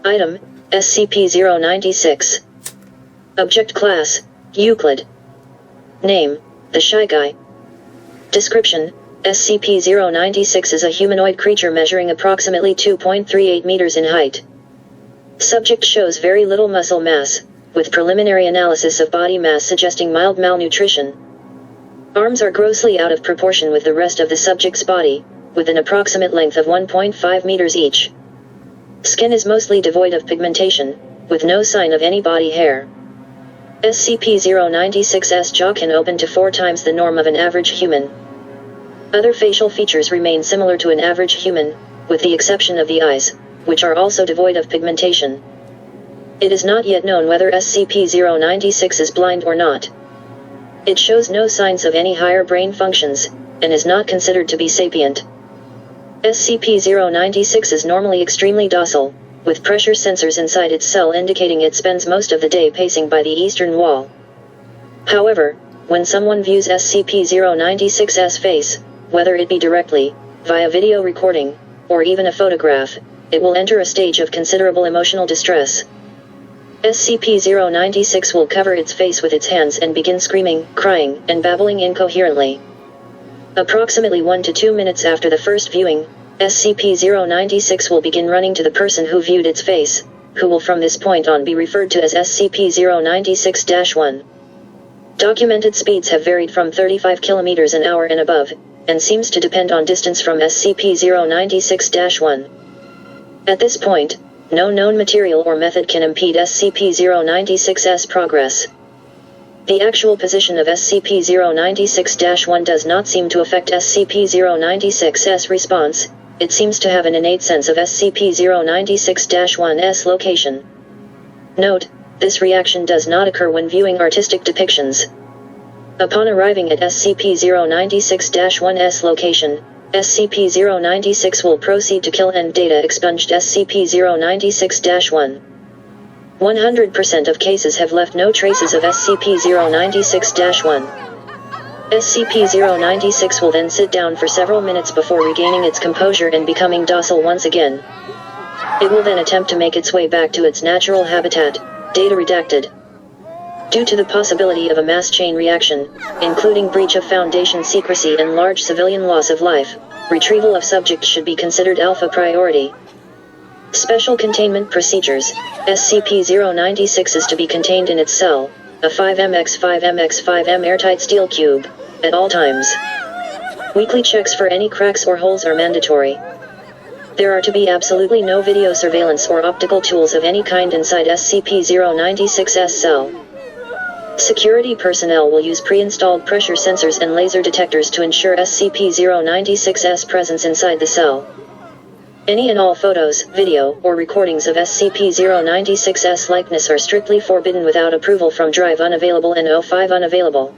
Item, SCP-096. Object Class, Euclid. Name, The Shy Guy. Description, SCP-096 is a humanoid creature measuring approximately 2.38 meters in height. Subject shows very little muscle mass, with preliminary analysis of body mass suggesting mild malnutrition. Arms are grossly out of proportion with the rest of the subject's body, with an approximate length of 1.5 meters each. Skin is mostly devoid of pigmentation, with no sign of any body hair. SCP-096's jaw can open to 4 times the norm of an average human. Other facial features remain similar to an average human, with the exception of the eyes, which are also devoid of pigmentation. It is not yet known whether SCP-096 is blind or not. It shows no signs of any higher brain functions, and is not considered to be sapient. SCP-096 is normally extremely docile, with pressure sensors inside its cell indicating it spends most of the day pacing by the eastern wall. However, when someone views SCP-096's face, whether it be directly, via video recording, or even a photograph, it will enter a stage of considerable emotional distress. SCP-096 will cover its face with its hands and begin screaming, crying, and babbling incoherently. Approximately 1 to 2 minutes after the first viewing, SCP-096 will begin running to the person who viewed its face, who will from this point on be referred to as SCP-096-1. Documented speeds have varied from 35 km an hour and above, and seems to depend on distance from SCP-096-1. At this point, no known material or method can impede SCP-096's progress. The actual position of SCP-096-1 does not seem to affect SCP-096's response. It seems to have an innate sense of SCP-096-1's location. Note, this reaction does not occur when viewing artistic depictions. Upon arriving at SCP-096-1's location, SCP-096 will proceed to kill and data expunged SCP-096-1. 100% of cases have left no traces of SCP-096-1. SCP-096 will then sit down for several minutes before regaining its composure and becoming docile once again. It will then attempt to make its way back to its natural habitat, data redacted. Due to the possibility of a mass chain reaction, including breach of Foundation secrecy and large civilian loss of life, retrieval of subject should be considered alpha priority. Special containment procedures. SCP-096 is to be contained in its cell, a 5mx5mx5m airtight steel cube, at all times. Weekly checks for any cracks or holes are mandatory. There are to be absolutely no video surveillance or optical tools of any kind inside SCP-096's cell. Security personnel will use pre-installed pressure sensors and laser detectors to ensure SCP-096's presence inside the cell. Any and all photos, video, or recordings of SCP-096's likeness are strictly forbidden without approval from Drive unavailable and O5 unavailable.